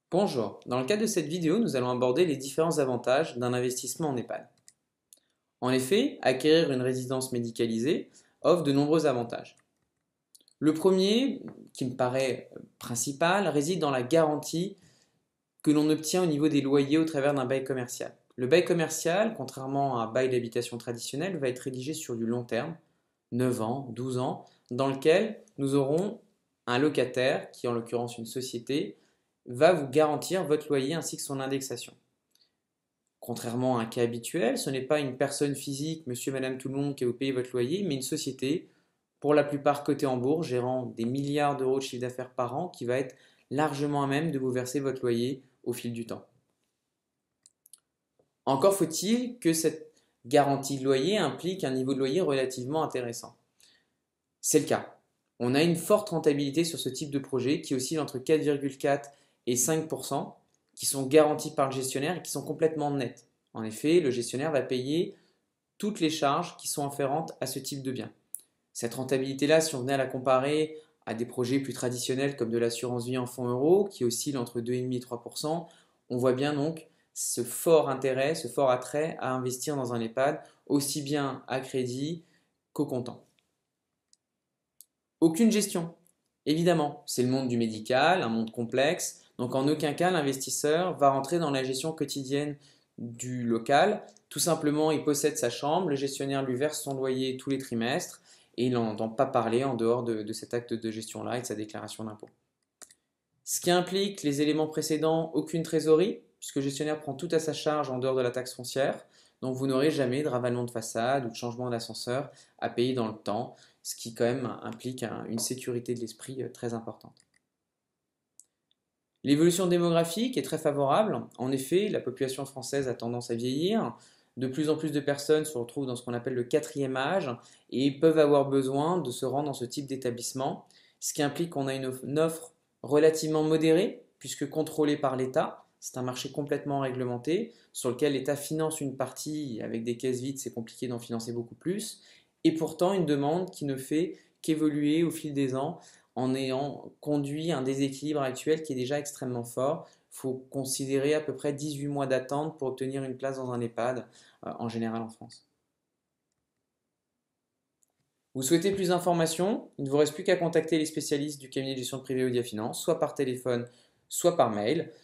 Bonjour, dans le cadre de cette vidéo, nous allons aborder les différents avantages d'un investissement en EHPAD. En effet, acquérir une résidence médicalisée offre de nombreux avantages. Le premier, qui me paraît principal, réside dans la garantie que l'on obtient au niveau des loyers au travers d'un bail commercial. Le bail commercial, contrairement à un bail d'habitation traditionnel, va être rédigé sur du long terme, 9 ans, 12 ans, dans lequel nous aurons un locataire, qui est en l'occurrence une société, va vous garantir votre loyer ainsi que son indexation. Contrairement à un cas habituel, ce n'est pas une personne physique, monsieur, madame, tout le monde, qui va vous payer votre loyer, mais une société, pour la plupart cotée en bourse, gérant des milliards d'euros de chiffre d'affaires par an, qui va être largement à même de vous verser votre loyer au fil du temps. Encore faut-il que cette garantie de loyer implique un niveau de loyer relativement intéressant. C'est le cas. On a une forte rentabilité sur ce type de projet qui oscille entre 4,4 et 5%, qui sont garantis par le gestionnaire et qui sont complètement nets. En effet, le gestionnaire va payer toutes les charges qui sont afférentes à ce type de bien. Cette rentabilité-là, si on venait à la comparer à des projets plus traditionnels comme de l'assurance vie en fonds euros, qui oscille entre 2,5 et 3%, on voit bien donc ce fort intérêt, ce fort attrait à investir dans un EHPAD, aussi bien à crédit qu'au comptant. Aucune gestion. Évidemment, c'est le monde du médical, un monde complexe, donc en aucun cas l'investisseur va rentrer dans la gestion quotidienne du local. Tout simplement, il possède sa chambre, le gestionnaire lui verse son loyer tous les trimestres et il n'entend pas parler en dehors de cet acte de gestion-là et de sa déclaration d'impôt. Ce qui implique les éléments précédents, aucune trésorerie, puisque le gestionnaire prend tout à sa charge en dehors de la taxe foncière. Donc vous n'aurez jamais de ravalement de façade ou de changement d'ascenseur à payer dans le temps, ce qui quand même implique une sécurité de l'esprit très importante. L'évolution démographique est très favorable. En effet, la population française a tendance à vieillir. De plus en plus de personnes se retrouvent dans ce qu'on appelle le quatrième âge et peuvent avoir besoin de se rendre dans ce type d'établissement, ce qui implique qu'on a une offre relativement modérée, puisque contrôlée par l'État. C'est un marché complètement réglementé sur lequel l'État finance une partie. Avec des caisses vides, c'est compliqué d'en financer beaucoup plus. Et pourtant, une demande qui ne fait qu'évoluer au fil des ans en ayant conduit un déséquilibre actuel qui est déjà extrêmement fort. Il faut considérer à peu près 18 mois d'attente pour obtenir une place dans un EHPAD, en général en France. Vous souhaitez plus d'informations? Il ne vous reste plus qu'à contacter les spécialistes du cabinet de gestion privée Audia Finance, soit par téléphone, soit par mail.